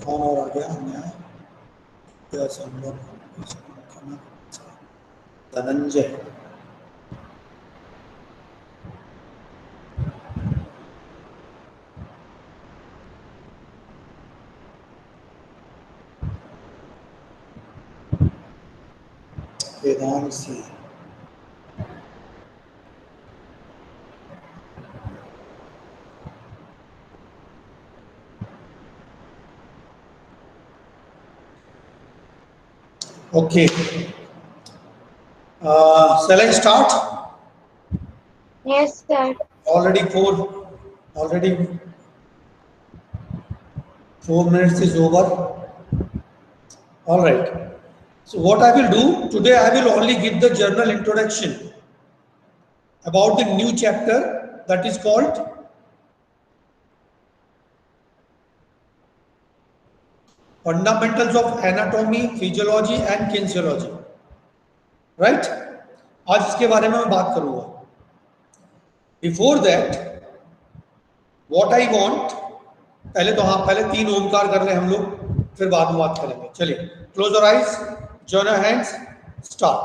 कौन और आ गया? Dhananjay. Vedanshi. Okay. Shall I start? Yes, sir. Already 4 minutes is over. All right. So what I will do today, I will only give the general introduction about the new chapter that is called Fundamentals of Anatomy, Physiology and Kinesiology. Right? आज इसके बारे में मैं बात करूंगा. Before that, what I want, पहले 3 ओमकार कर ले हम लोग, फिर बाद में बात करेंगे. चलिए, close your eyes, join your hands, start.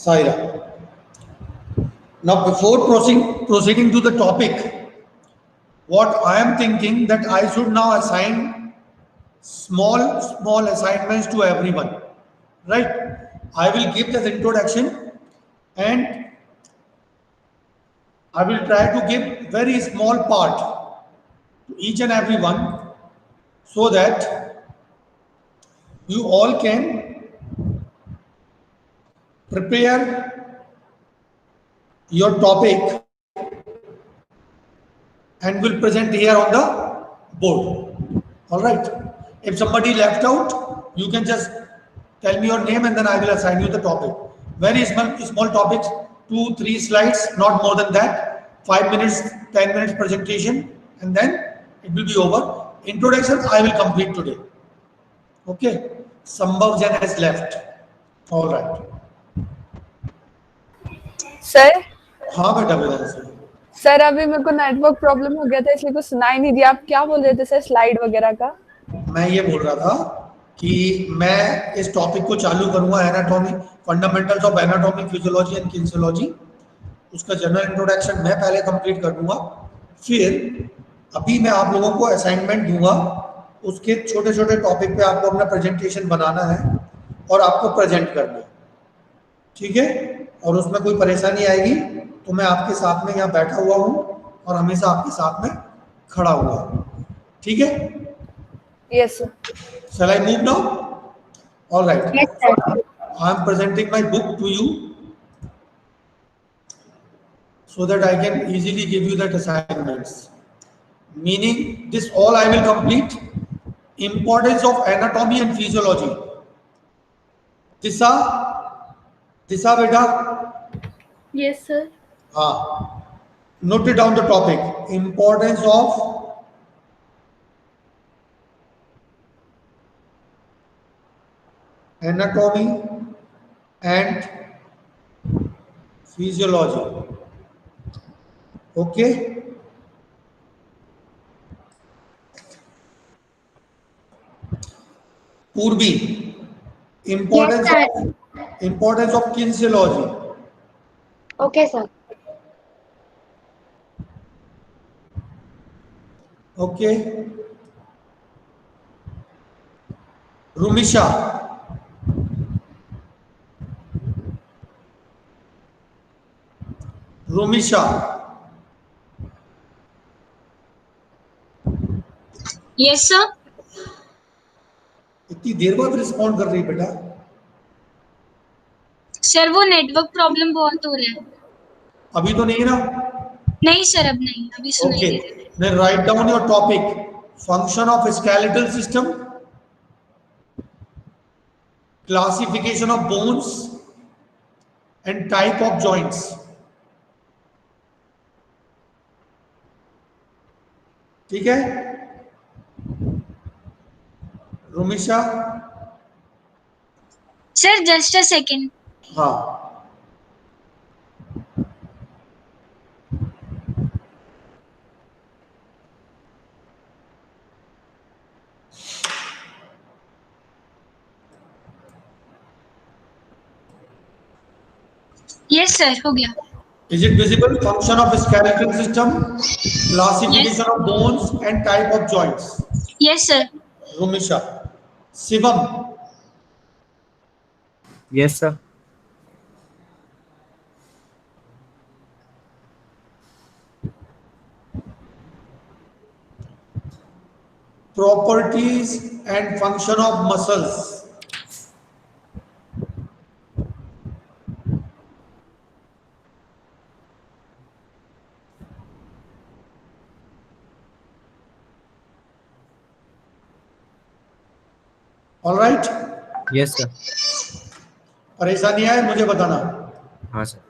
Saira. Now, before proceeding to the topic, what I am thinking that I should now assign small assignments to everyone. Right? I will give this introduction and I will try to give very small part to each and every one so that you all can prepare your topic and will present here on the board. All right. If somebody left out, you can just tell me your name and then I will assign you the topic. Very small topics, 2-3 slides, not more than that. 5 minutes, 10 minutes presentation, and then it will be over. Introduction I will complete today. Okay. Sambhav Jain has left. All right. Sir हाँ बेटा Vedanshi. Sir अभी मेरे को network problem हो गया था इसलिए कुछ सुनाई नहीं दिया. आप क्या बोल रहे थे सर, स्लाइड वगैरह का? मैं ये बोल रहा था कि मैं इस टॉपिक को चालू करूंगा, anatomy, fundamentals of anatomy, physiology and kinesiology. उसका जनरल इंट्रोडक्शन मैं पहले कंप्लीट कर दूंगा, फिर अभी मैं आप लोगों को असाइनमेंट दूंगा. उसके छोटे छोटे टॉपिक पे आपको अपना प्रेजेंटेशन बनाना है और आपको प्रेजेंट करना है. ठीक है? और उसमें कोई परेशानी आएगी तो मैं आपके साथ में यहाँ बैठा हुआ हूँ और हमेशा आपके साथ में खड़ा हुआ हूँ. ठीक है? Yes, sir. Shall I move now? All right. Yes, sir. I am presenting my book to you so that I can easily give you that assignments. Meaning, this all I will complete. Importance of anatomy and physiology. Disha beta. Yes, sir. Note it down the topic. Importance of anatomy and physiology. Okay. Purvi, importance of kinesiology. Okay, sir. Okay. Rumisha. Yes, sir. इतनी देर बाद respond कर रही बेटा. Sir वो network problem बहुत हो रहा है. अभी तो नहीं ना? नहीं सर, अब नहीं, अभी सुनाई Okay. दे रहा है. Then write down your topic. Function of skeletal system, classification of bones and type of joints. ठीक है रुमिशा? Sir, just a second. हाँ, Yes, sir. हो गया. is it visible? Function of skeletal system, classification Yes. of bones and type of joints. Yes, sir. रुमिशा. Shivam. Yes, sir. Properties and function of muscles. All right. Yes, sir. परेशानी आए मुझे बताना. हाँ sir.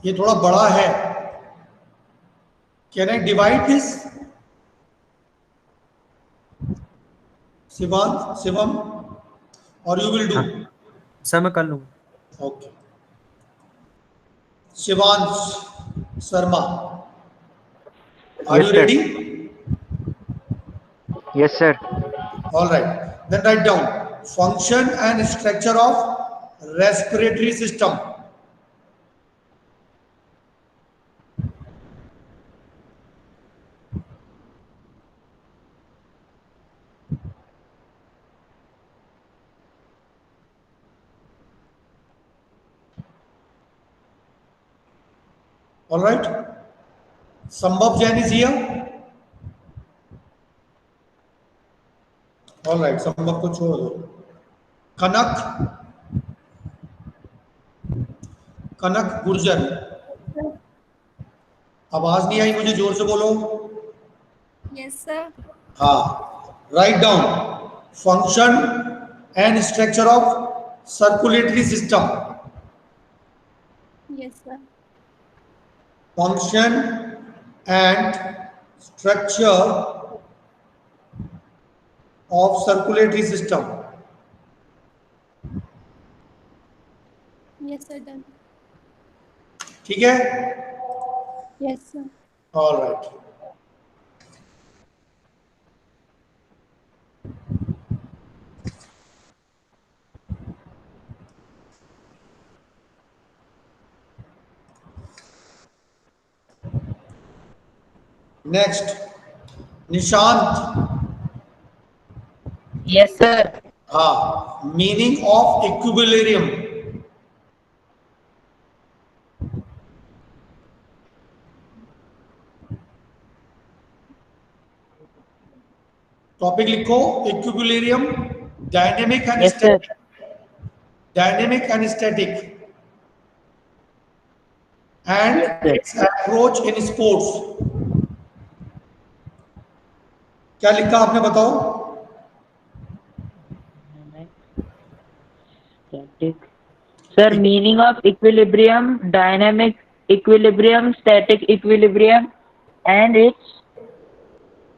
ये थोड़ा बड़ा है. Can I divide this? Shivam, or you will do? हाँ. सर मैं कर लूँगा. Okay. Shivansh Sharma. Are Yes, you sir. ready? Yes, sir. All right. Then write down function and structure of respiratory system. All right. Sambhav Jain is here. All right. Sambhav को छोड़ दो. कनक गुर्जर. आवाज नहीं आई मुझे, जोर से बोलो. Yes, sir. हाँ. Write down function and structure of circulatory system. Yes, sir. Function and structure of circulatory system. Yes, sir. Done. ठीक है? Yes, sir. All right. Next, Nishant. Yes, sir. हाँ, meaning of equilibrium. टॉपिक लिखो. Equilibrium, dynamic and Yes, sir. Static. Dynamic and static and it's approach in sports. क्या लिखा आपने बताओ? Static. Sir, meaning of equilibrium, dynamic equilibrium, static equilibrium, and its.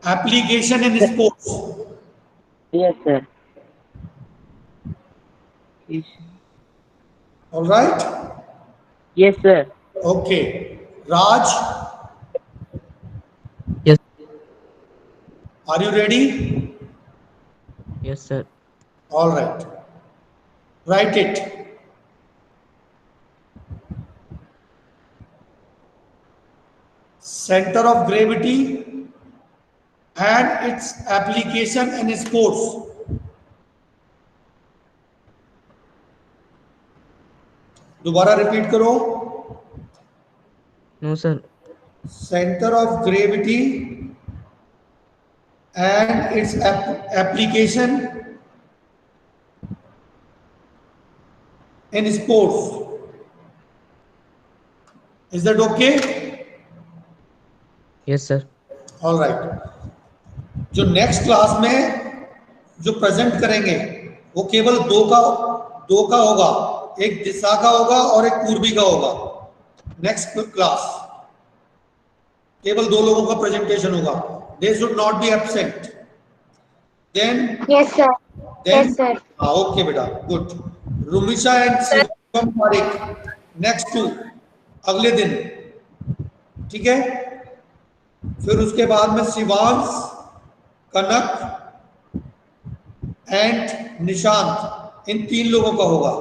Application in sports. Yes, sir. All right. Yes, sir. Okay. Raj, Yes. Are you ready? Yes, sir. All right. Write it. Centre of gravity and its application in sports. दोबारा repeat करो. No, sir. Center of gravity and its application in sports. Is that okay? Yes sir. All right. जो next class में जो present करेंगे वो केवल दो का होगा, एक दिशा का होगा और एक पूर्वी का होगा। नेक्स्ट क्लास केवल दो लोगों का प्रेजेंटेशन होगा। They should not be absent. Then Yes, sir. Then Yes, sir. Okay बेटा, good. Rumisha and Shivam Pareek next to अगले दिन, ठीक है। फिर उसके बाद में शिवांश, कनक एंड निशांत, इन 3 लोगों का होगा।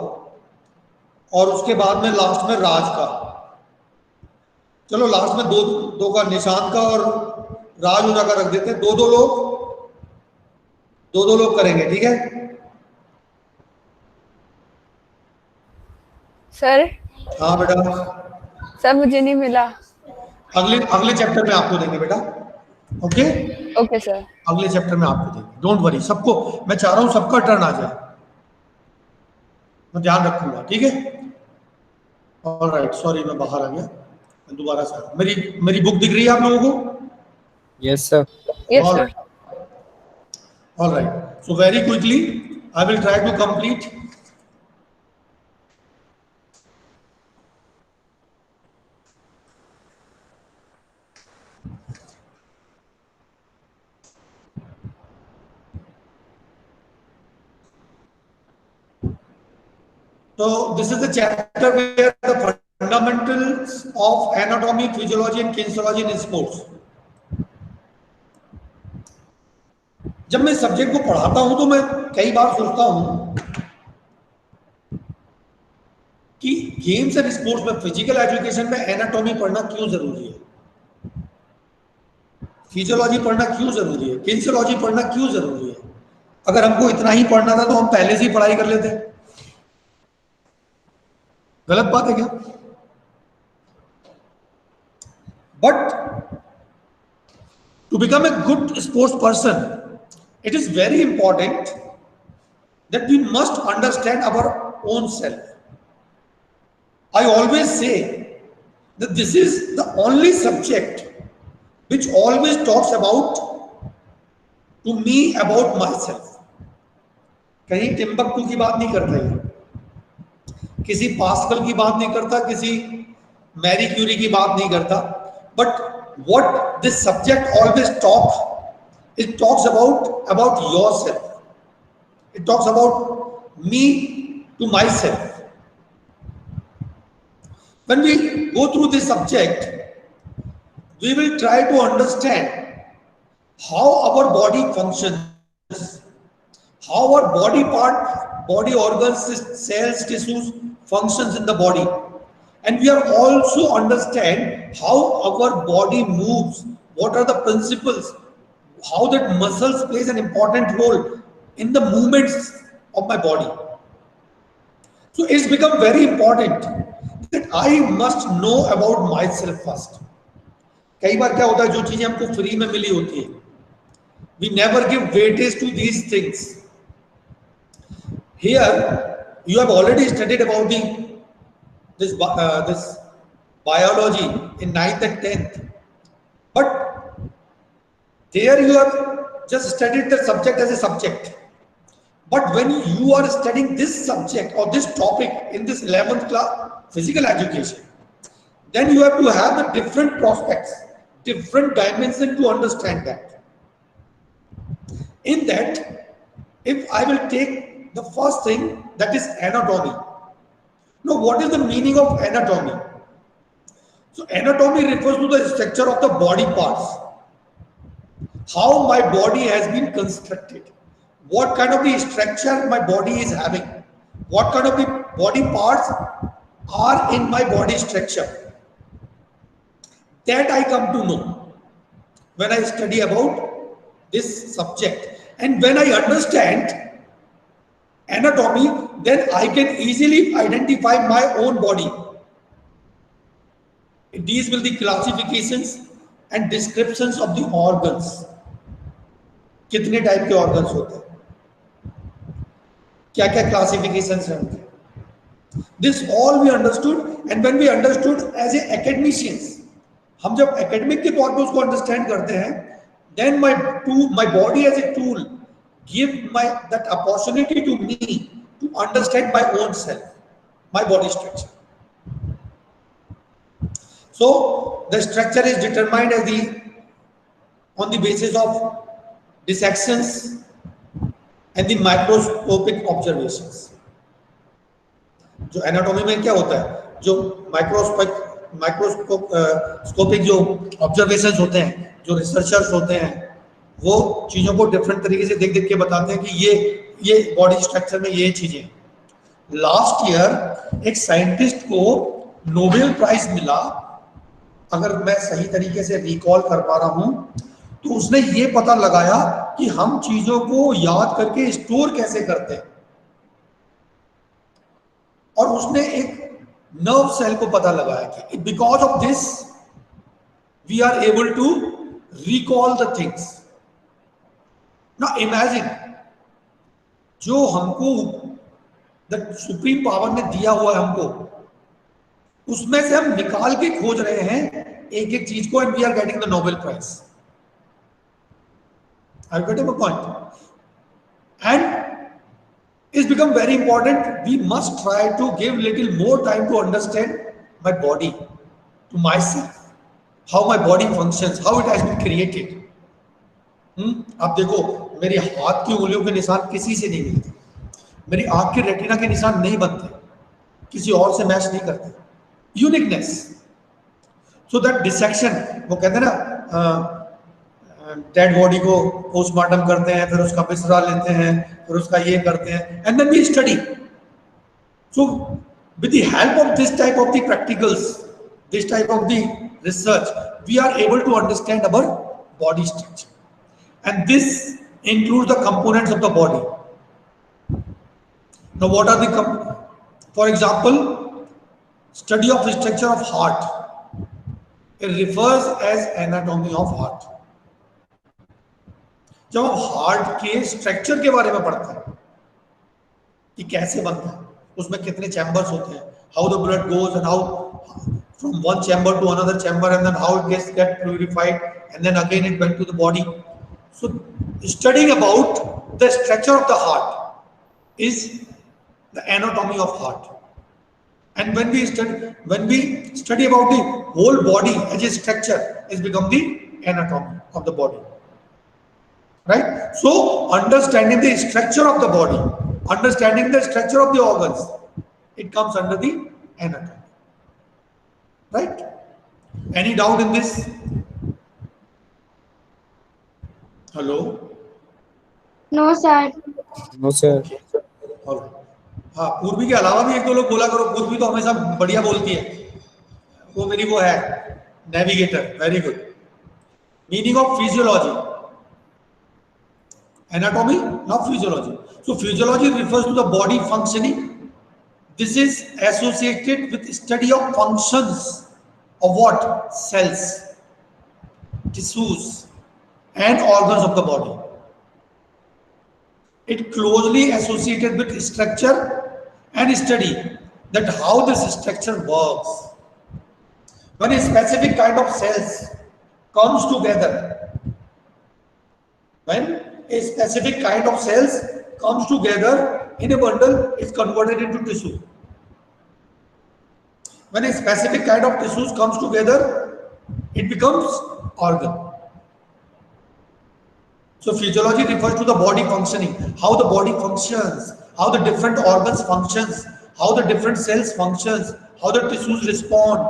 और उसके बाद में लास्ट में राज का। चलो लास्ट में दो का, निशांत का और राज उना का रख देते हैं। दो लोग करेंगे, ठीक है। सर हाँ बेटा, सर मुझे नहीं मिला। अगले चैप्टर में आपको देंगे बेटा। Okay okay sir. अगले चैप्टर में आपको देंगे, डोंट वरी। सबको मैं चाह रहा हूं सबका टर्न आ जाए, मैं ध्यान रखूंगा, ठीक है। ऑलराइट, सॉरी मैं बाहर आ गया, मैं दोबारा से। मेरी बुक दिख रही है आप लोगों को? Yes sir. Yes sir. Alright, so very quickly I will try to complete. So this is the chapter where the fundamentals of anatomy, physiology and kinesiology in sports. जब मैं सब्जेक्ट को पढ़ाता हूं तो मैं कई बार सोचता हूं कि गेम्स एंड स्पोर्ट्स में, फिजिकल एजुकेशन में एनाटॉमी पढ़ना क्यों जरूरी है, फिजियोलॉजी पढ़ना क्यों जरूरी है, किनेसियोलॉजी पढ़ना क्यों जरूरी है। अगर हमको इतना ही पढ़ना था तो हम पहले से ही पढ़ाई कर लेते। गलत बात है क्या? But to become a good sports person, it is very important that we must understand our own self. I always say that this is the only subject which always talks about to me about myself. कहीं Timbuktu की बात नहीं करता ये, किसी pascal की बात नहीं करता, किसी मैरी क्यूरी की बात नहीं करता। But what this subject always talks, it talks about yourself. It talks about me to myself. When we go through this subject, we will try to understand how our body functions, how our body organs, cells, tissues functions in the body. And we are also understand how our body moves, what are the principles, how that muscles plays an important role in the movements of my body. So it's become very important that I must know about myself first. कई बार क्या होता है, जो चीजें हमको free में मिली होती है, we never give weightage to these things. Here you have already studied about this biology in 9th and 10th, but there you have just studied the subject as a subject. But when you are studying this subject or this topic in this 11th class physical education, then you have to have the different prospects, different dimension to understand that. In that, if I will take the first thing, that is anatomy. Now, what is the meaning of anatomy? So anatomy refers to the structure of the body parts. How my body has been constructed, what kind of the structure my body is having, what kind of the body parts are in my body structure, that I come to know when I study about this subject. And when I understand anatomy, then I can easily identify my own body. These will be classifications and descriptions of the organs. कितने type के organs होते हैं, क्या क्या classifications हैं उनके। This all we understood, and when we understood as a academicians, हम जब academic के तौर पे उसको understand करते हैं, then my body as a tool give that opportunity to me to understand my own self, my body structure. So the structure is determined on the basis of dissections and the microscopic observations. जो anatomy में क्या होता है, जो microscopic जो observations होते हैं, जो रिसर्चर्स होते हैं, वो चीजों को डिफरेंट तरीके से देख देख के बताते हैं कि ये बॉडी स्ट्रक्चर में ये चीजें। लास्ट ईयर एक साइंटिस्ट को नोबेल प्राइज मिला, अगर मैं सही तरीके से रिकॉल कर पा रहा हूं, तो उसने ये पता लगाया कि हम चीजों को याद करके स्टोर कैसे करते हैं, और उसने एक नर्व सेल को पता लगाया कि because of this we are able to recall the things. Now imagine, जो हमको द सुप्रीम पावर ने दिया हुआ है हमको, उसमें से हम निकाल के खोज रहे हैं एक एक चीज को, and we are getting the Nobel prize. Are you getting my point? And it's become very important. We must try to give little more time to understand my body, to myself, how my body functions, how it has been created. आप देखो, मेरी हाथ की उंगलियों के निशान किसी से नहीं मिलते, मेरी आंख के रेटिना के निशान नहीं बनते, किसी और से मैच नहीं करते। यूनिकनेस। सो दैट डिसेक्शन, वो कहते हैं ना, डेड बॉडी को पोस्टमार्टम करते हैं, फिर उसका पिसरा लेते हैं, फिर उसका ये करते हैं, and then we study. So with the help of this type of the practicals, this type of the research, we are able to understand our body structure, and this includes the components of the body. Now what are the for example, study of structure of heart, it refers as anatomy of heart. जब हम heart के structure के बारे में पढ़ते हैं कि कैसे बनता है, उसमें कितने चैम्बर्स होते हैं, how the blood goes and how from one chamber to another chamber, and then how it get purified, and then again it went to the body. So studying about the structure of the heart is the anatomy of heart. And when we study about the whole body as a structure, is become the anatomy of the body. Right? So understanding the structure of the body, understanding the structure of the organs, it comes under the anatomy. Right? Any doubt in this? Hello? No, sir. No sir. हाँ, पूर्वी के अलावा भी एक दो लोग बोला करो, पूर्वी तो हमेशा बढ़िया बोलती है, वो मेरी वो है navigator. Very good. Meaning of physiology, anatomy, not physiology. So physiology refers to the body functioning. This is associated with study of functions of what? Cells, tissues, and organs of the body. It closely associated with structure and study that how this structure works. When a specific kind of cells comes together, when a specific kind of cells comes together in a bundle, is converted into tissue. When a specific kind of tissues comes together, it becomes organ. So physiology refers to the body functioning, how the body functions, how the different organs functions, how the different cells functions, how the tissues respond,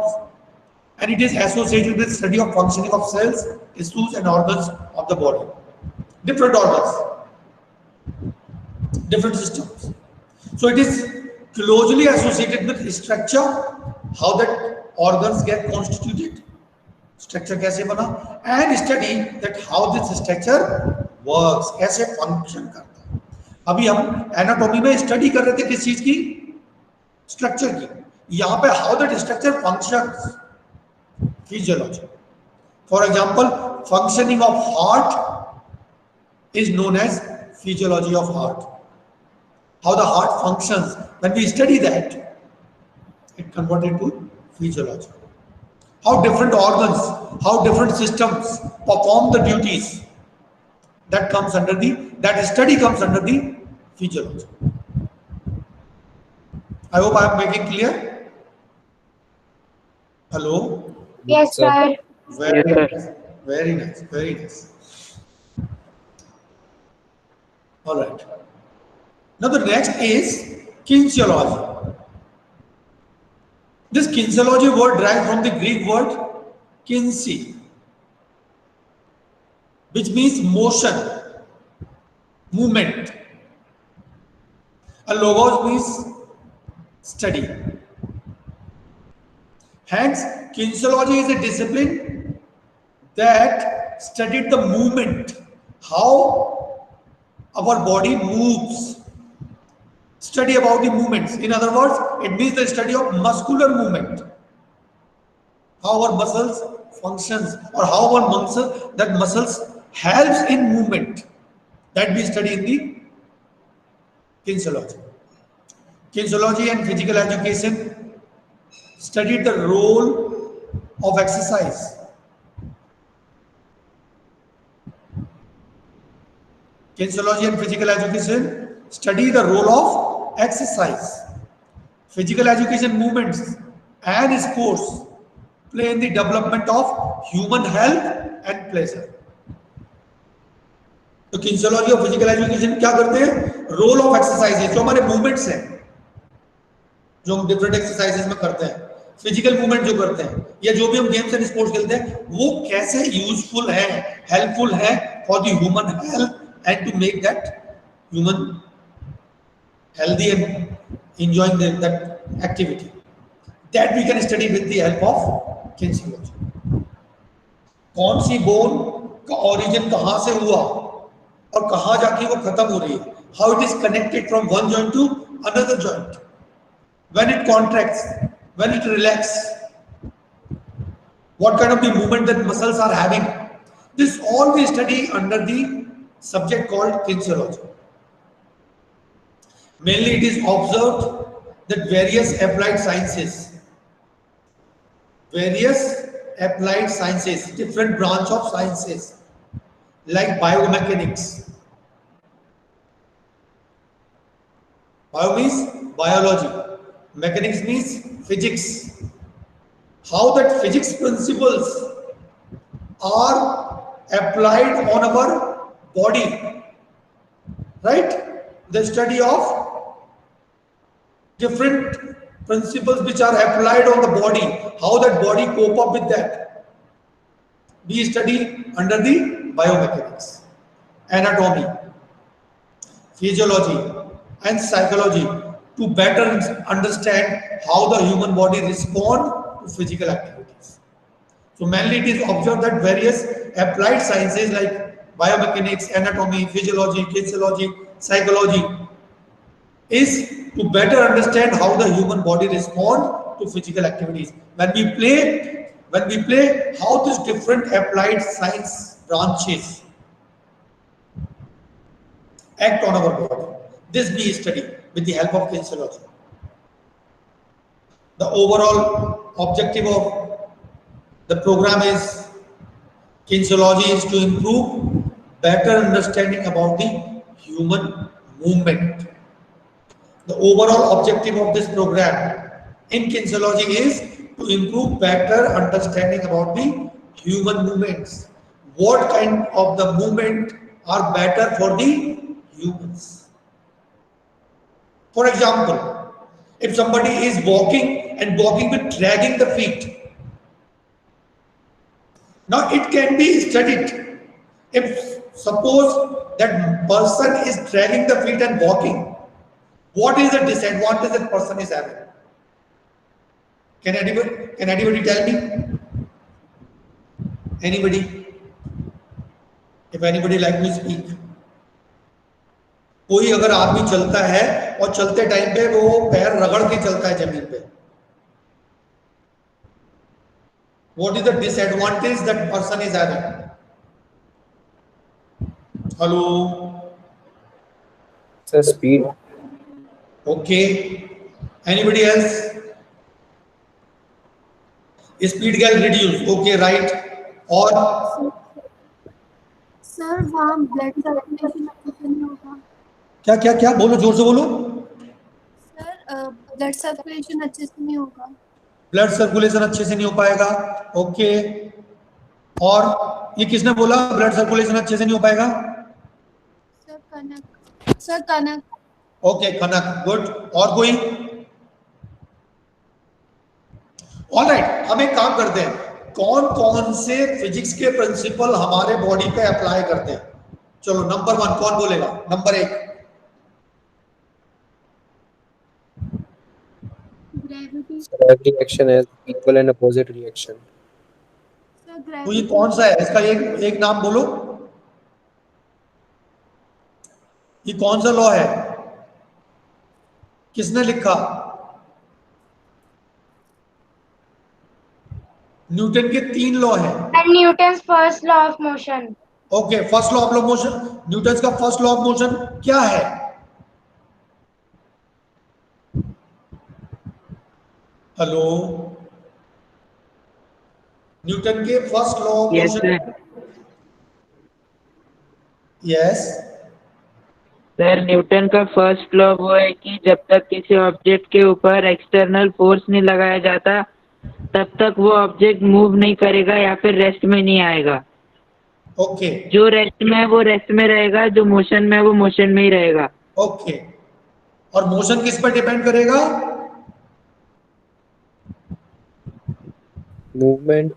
and it is associated with study of functioning of cells, tissues, and organs of the body. Different organs, different systems. So it is closely associated with structure, how that organs get constituted, structure कैसे बना, and study that how this structure works, कैसे function करता है. अभी हम anatomy में study कर रहे थे किस चीज की? Structure की. यहाँ पे how that structure functions, physiology. For example, functioning of heart is known as physiology of heart. How the heart functions. When we study that, it converted to physiology. How different organs, how different systems perform the duties, that study comes under the physiology. I hope I am making clear. Hello. Yes, sir. Very Yes, sir. nice. Very nice. Very nice. All right. Now the next is kinesiology. This kinesiology word derives from the Greek word kinsey, which means motion, movement. And logos means study. Hence, kinesiology is a discipline that studied the movement, how our body moves. Study about the movements. In other words, it means the study of muscular movement. How our muscles functions, or how our muscles helps in movement. That we study in the kinesiology. Kinesiology and physical education studied the role of exercise. Kinesiology and physical education study the role of exercise. Physical education movements and sports play in the development of human health and pleasure. तो kinesiology और physical education क्या करते हैं? Role of exercises, जो हमारे movements हैं, जो हम डिफरेंट एक्सरसाइजेज में करते हैं, फिजिकल मूवमेंट जो करते हैं, या जो भी हम गेम्स एंड स्पोर्ट्स खेलते हैं, वो कैसे यूजफुल है, हेल्पफुल है for the human health and to make that human healthy and enjoying that activity. That we can study with the help of kinesiology. कौन सी बोन का origin कहाँ से हुआ और कहाँ जाके वो खत्म हो रही है, how it is connected from one joint to another joint, when it contracts, when it relaxes, what kind of the movement that muscles are having. This all we study under the subject called kinesiology. Mainly it is observed that various applied sciences, different branch of sciences like biomechanics. Bio means biology, mechanics means physics. How that physics principles are applied on our body, right? The study of different principles which are applied on the body, how that body cope up with that. We study under the biomechanics, anatomy, physiology and psychology to better understand how the human body responds to physical activities. So mainly it is observed that various applied sciences like biomechanics, anatomy, physiology, kinesiology, psychology is to better understand how the human body responds to physical activities. When we play, how these different applied science branches act on our body. This we study with the help of kinesiology. The overall objective of the program is kinesiology is to improve better understanding about the human movement. The overall objective of this program in kinesiology is to improve better understanding about the human movements. What kind of the movement are better for the humans? For example, if somebody is walking with dragging the feet, now it can be studied. If suppose that person is dragging the feet and walking, what is the disadvantage that person is having? Can anybody tell me? Anybody? If anybody like to speak. कोई अगर आदमी चलता है और चलते time पे वो पैर रगड़ के चलता है जमीन पे, what is the disadvantage that person is having? Hello? Sir, speed. Okay. Anybody else? Speed get reduce, okay right. और सर वहाँ ब्लड सर्कुलेशन अच्छे से नहीं होगा। क्या क्या क्या बोलो, जोर से बोलो। सर ब्लड सर्कुलेशन अच्छे से नहीं होगा। ब्लड सर्कुलेशन अच्छे से नहीं हो पाएगा, ओके। और ये किसने बोला ब्लड सर्कुलेशन अच्छे से नहीं हो पाएगा? सर कनक। सर कनक। ओके कनक, गुड। और कोई? ऑलराइट, हम एक काम करते हैं, कौन कौन से फिजिक्स के प्रिंसिपल हमारे बॉडी पे अप्लाई करते हैं? चलो नंबर 1 कौन बोलेगा? Number 1 gravity. Every action has equal and opposite reaction. Sir तो ये ग्रेविटी। कौन सा है? इसका एक नाम बोलो। ये कौन सा लॉ है? किसने लिखा? न्यूटन के 3 लॉ हैं। Newton's first law of motion. Okay, first law of motion, Newton का फर्स्ट लॉ ऑफ मोशन क्या है? हेलो, न्यूटन के first law of Yes, motion. sir. Yes, sir Newton का फर्स्ट लॉ वो है कि जब तक किसी ऑब्जेक्ट के ऊपर एक्सटर्नल फोर्स नहीं लगाया जाता तब तक वो ऑब्जेक्ट मूव नहीं करेगा या फिर रेस्ट में नहीं आएगा। ओके जो रेस्ट में है वो रेस्ट में रहेगा, जो मोशन में है वो मोशन में ही रहेगा। ओके। और मोशन किस पर डिपेंड करेगा? Movement.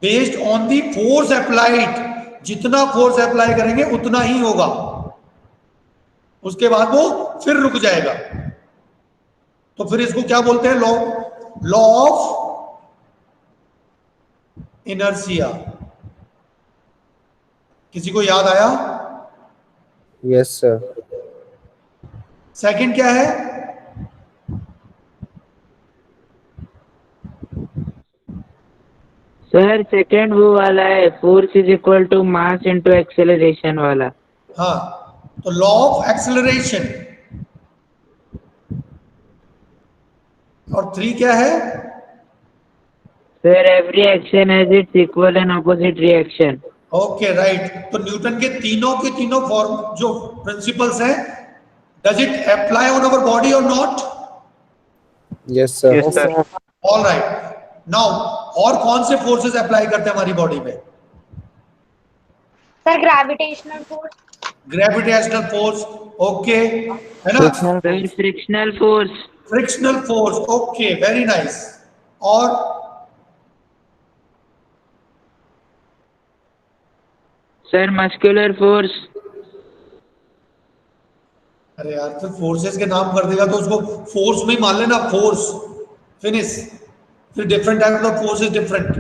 Based on the force applied. जितना फोर्स अप्लाई करेंगे उतना ही होगा, उसके बाद वो फिर रुक जाएगा। तो फिर इसको क्या बोलते हैं? Law of inertia. किसी को याद आया? Yes, sir. सेकंड क्या है? सर सेकंड वो वाला है, force is equal to mass into acceleration वाला। हाँ, तो लॉ ऑफ एक्सेलरेशन। और 3 क्या है? Sir every action has its equal and opposite reaction. Okay right. तो न्यूटन के तीनों फॉर्म जो प्रिंसिपल्स हैं, does it apply on our body और not? Yes, sir. Yes, sir. All right. Now और कौन से फोर्सेस अप्लाई करते हैं हमारी बॉडी पे? Sir gravitational force. Gravitational force, okay, है ना? Sir frictional force. Frictional force, okay, very nice. और सर मस्कुलर फोर्स। अरे यार, फिर फोर्सेस के नाम कर देगा तो उसको फोर्स में ही मान लेना, फोर्स, फिनिश। फिर different type of force is different.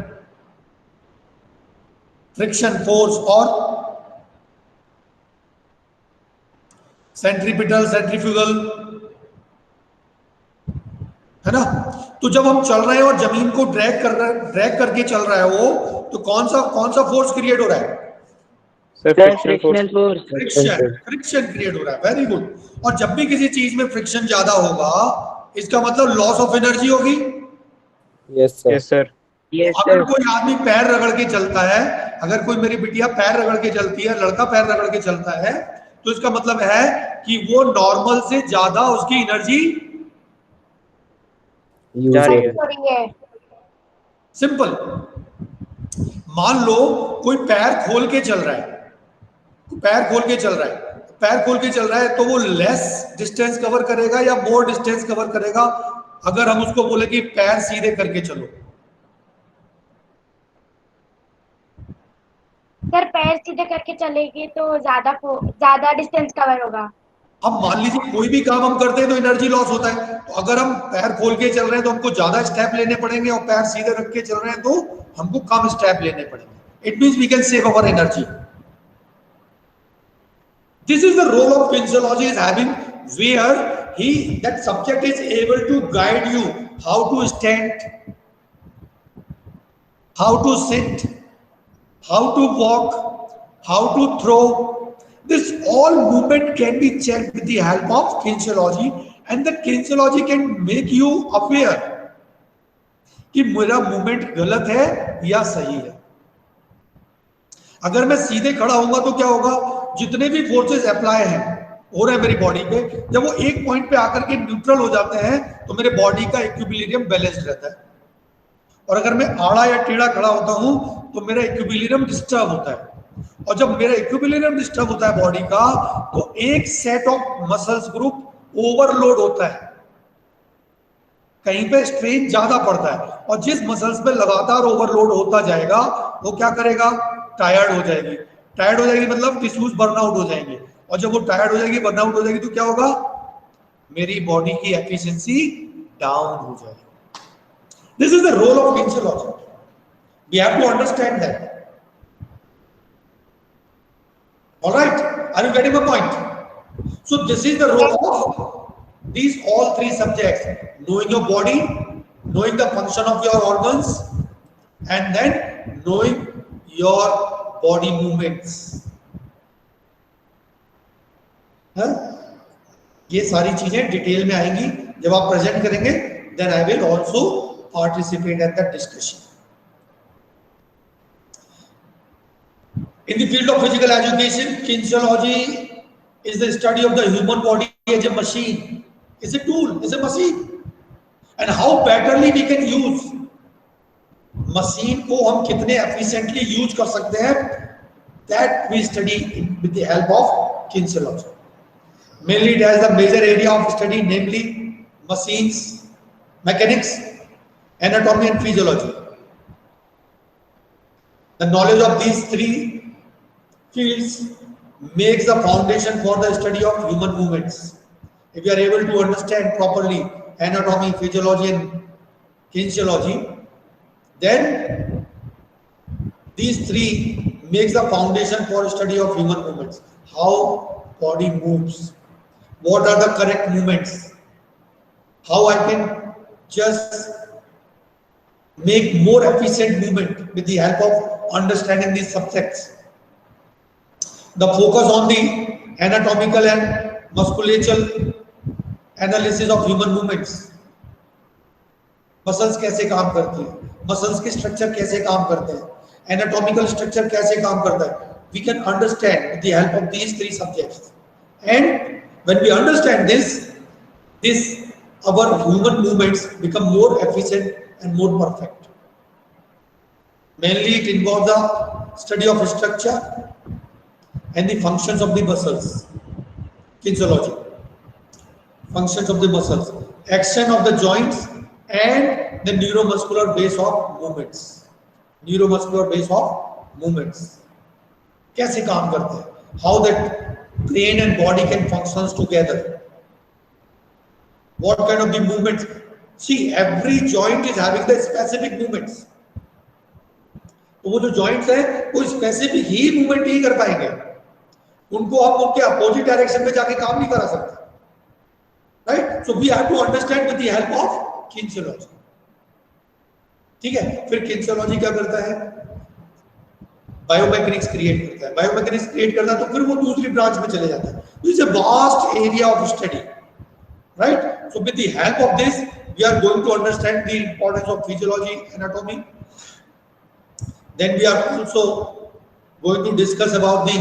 Friction force और सेंट्रीपिटल, सेंट्रीफ्यूगल, है ना? तो जब हम चल रहे हैं और जमीन को ड्रैग करके चल रहा है वो, तो कौन सा फोर्स क्रिएट हो रहा है? Frictional force. फ्रिक्शन क्रिएट हो रहा है, वेरी गुड। और जब भी किसी चीज में फ्रिक्शन ज्यादा होगा, इसका मतलब लॉस ऑफ एनर्जी होगी। Yes, sir. Yes, sir. Yes अगर सर। कोई आदमी पैर रगड़ के चलता है, अगर कोई मेरी बिटिया पैर रगड़ के चलती है, लड़का पैर रगड़ के चलता है, तो इसका मतलब है कि वो नॉर्मल से ज्यादा उसकी एनर्जी Use जा रही it. है। सिंपल। मान लो कोई पैर खोल के चल रहा है, पैर खोल के चल रहा है, तो वो लेस डिस्टेंस कवर करेगा या मोर डिस्टेंस कवर करेगा अगर हम उसको बोले कि पैर सीधे करके चलो? सर पैर सीधे करके चलेंगे तो ज्यादा डिस्टेंस कवर होगा। अब मान लीजिए कोई भी काम हम करते हैं तो एनर्जी लॉस होता है, तो अगर हम पैर खोल के चल रहे हैं तो हमको ज्यादा स्टेप लेने पड़ेंगे, और पैर सीधे रख के चल रहे हैं तो हमको कम स्टेप लेने पड़ेंगे। It means we can save our energy. This is the role of kinesiology is having, where that subject is able to guide you how to stand, how to sit, how to walk, how to throw. This all movement can be checked with the help of kinesiology, and the kinesiology can make you aware कि मेरा movement गलत है या सही है। अगर मैं सीधे खड़ा होऊंगा तो क्या होगा, जितने भी फोर्सेस अप्लाई हैं हो रहे हैं मेरी बॉडी पे, जब वो एक पॉइंट पे आकर के न्यूट्रल हो जाते हैं तो मेरे बॉडी का इक्विलिब्रियम बैलेंस्ड रहता है। और अगर मैं आड़ा या टेढ़ा खड़ा होता हूं तो मेरा इक्विलिब्रियम डिस्टर्ब होता है। और जब मेरा इक्विलिब्रियम डिस्टर्ब होता है बॉडी का, तो एक set of muscles group overload होता है, कहीं पे स्ट्रेन ज्यादा पड़ता है, और जिस मसल्स पे लगातार ओवरलोड होता जाएगा वो क्या करेगा, टायर्ड हो जाएगी। टायर्ड हो जाएगी मतलब टिश्यूज बर्नआउट हो जाएंगे, और जब वो टायर्ड हो जाएगी, बर्नआउट हो जाएगी, तो क्या होगा, मेरी बॉडी की एफिशिएंसी डाउन हो जाएगी। This is the role of kinesiology, we have to understand that. Alright, are you getting my point? So this is the role of these all three subjects: knowing your body, knowing the function of your organs, and then knowing your body movements. ये सारी चीजें detail में आएंगी जब आप present करेंगे। then I will also participate at the discussion. In the field of physical education, kinesiology is the study of the human body as a machine. It's a tool, it's a machine, and how betterly we can use machine को हम कितने efficiently use कर सकते हैं, that we study with the help of kinesiology. Mainly it has the major area of study, namely machines, mechanics, anatomy and physiology. The knowledge of these three fields makes the foundation for the study of human movements. If you are able to understand properly anatomy, physiology and kinesiology, then these three makes the foundation for study of human movements. How body moves, what are the correct movements, how I can just make more efficient movement with the help of understanding these subjects. The focus on the anatomical and musculature analysis of human movements, muscles कैसे काम करती है, muscles के structure कैसे काम करते हैं, anatomical structure कैसे काम करता है, we can understand with the help of these three subjects. And when we understand this our human movements become more efficient and more perfect. Mainly it involves the study of structure and the functions of the muscles. Kinesiology, functions of the muscles, action of the joints and the neuromuscular base of movements. Neuromuscular base of movements कैसे काम करते हैं, how that brain and body can functions together, what kind of the movements. See, every joint is having the specific movements. तो वो जो joints है वो specific ही movement ही कर पाएंगे, उनको हम उनके अपोजिट डायरेक्शन में जाके काम नहीं करा सकते, right? So we have to understand with the help of kinesiology. ठीक है, फिर किनेसियोलॉजी क्या करता है, बायोमैकेनिक्स क्रिएट करता है। बायोमैकेनिक्स क्रिएट करता है तो फिर वो दूसरी ब्रांच में चले जाता है। This is a vast area of study, right? So with the help of this we are going to understand the importance of physiology, anatomy. Then we are also going to discuss about the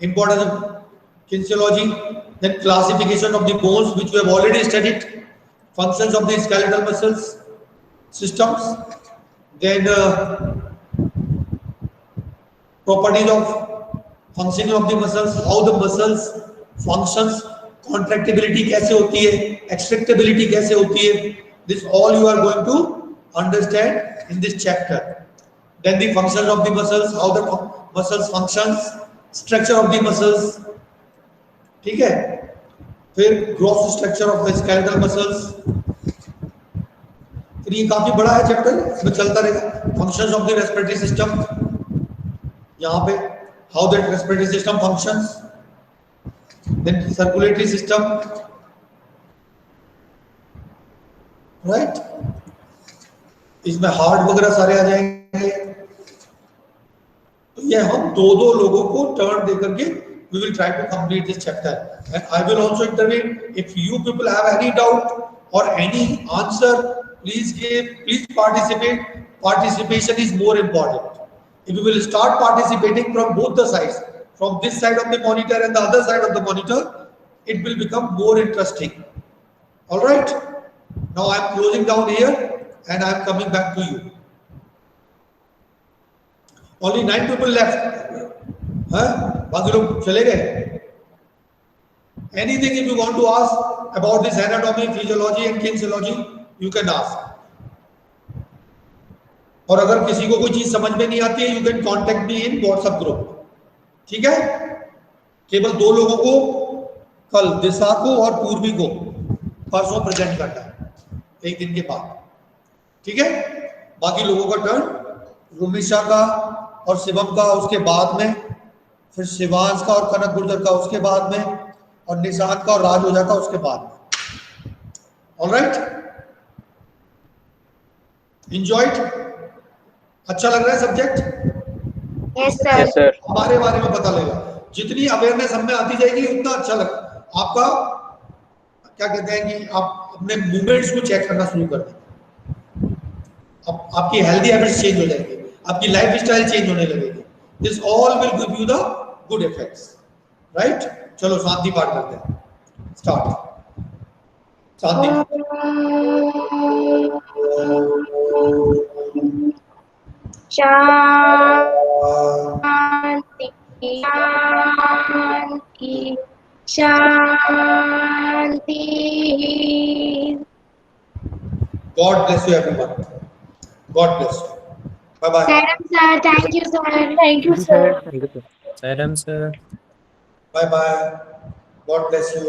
importance of kinesiology, then classification of the bones, which we have already studied, functions of the skeletal muscles systems, then properties of functioning of the muscles, how the muscles functions, contractibility कैसे होती है, extractability कैसे होती है, this all you are going to understand in this chapter. Then the functions of the muscles, how the muscles functions, structure of the muscles, ठीक है, फिर gross structure of the skeletal muscles. फिर ये काफी बड़ा है चैप्टर, इसमें चलता रहेगा। Functions of the respiratory system, यहाँ पे how that respiratory system functions, then circulatory system, right? इसमें हार्ट वगैरह सारे आ जाएंगे। ये हम दो लोगों को टर्न देकर के we will try to complete this chapter, and I will also intervene if you people have any doubt or any answer please participate. Participation is more important. If you will start participating from both the sides, from this side of the monitor and the other side of the monitor, it will become more interesting. All right. Now I am closing down here and I am coming back to you. Only 9 people left. बाकी लोग चले गए. Anything if you want to ask about this anatomy, physiology and kinesiology, you can ask. और अगर किसी को कोई चीज समझ में नहीं आती है, you can contact me in WhatsApp group. ठीक है? केवल 2 लोगों को कल, दिशा को और पूर्वी को परसों प्रेजेंट करना है, 1 दिन के बाद. ठीक है? बाकी लोगों का टर्न रुमिशा का और शिवम का उसके बाद में, फिर शिवांश का और कनक गुर्जर का उसके बाद में, और निशांत का और राज ओझा का उसके बाद में. Alright, enjoyed? अच्छा लग रहा है सब्जेक्ट? Yes sir. हमारे बारे में पता लगेगा. जितनी अवेयरनेस हम में आती जाएगी उतना अच्छा लग. आपका क्या कहते हैं कि आप अपने मूवमेंट्स को चेक करना शुरू कर दें. अब आपकी हेल्दी हैबिट्स चेंज हो जाएंगी, आपकी लाइफ स्टाइल चेंज होने लगेगी. This all will give you the good effects. Right? चलो शांति पाठ करते हैं. Start. Shanti. Shanti Shanti Shanti. God bless you everyone. God bless you. Bye bye. Madam sir, thank you sir. Thank you sir. Saram sir. Bye bye. God bless you.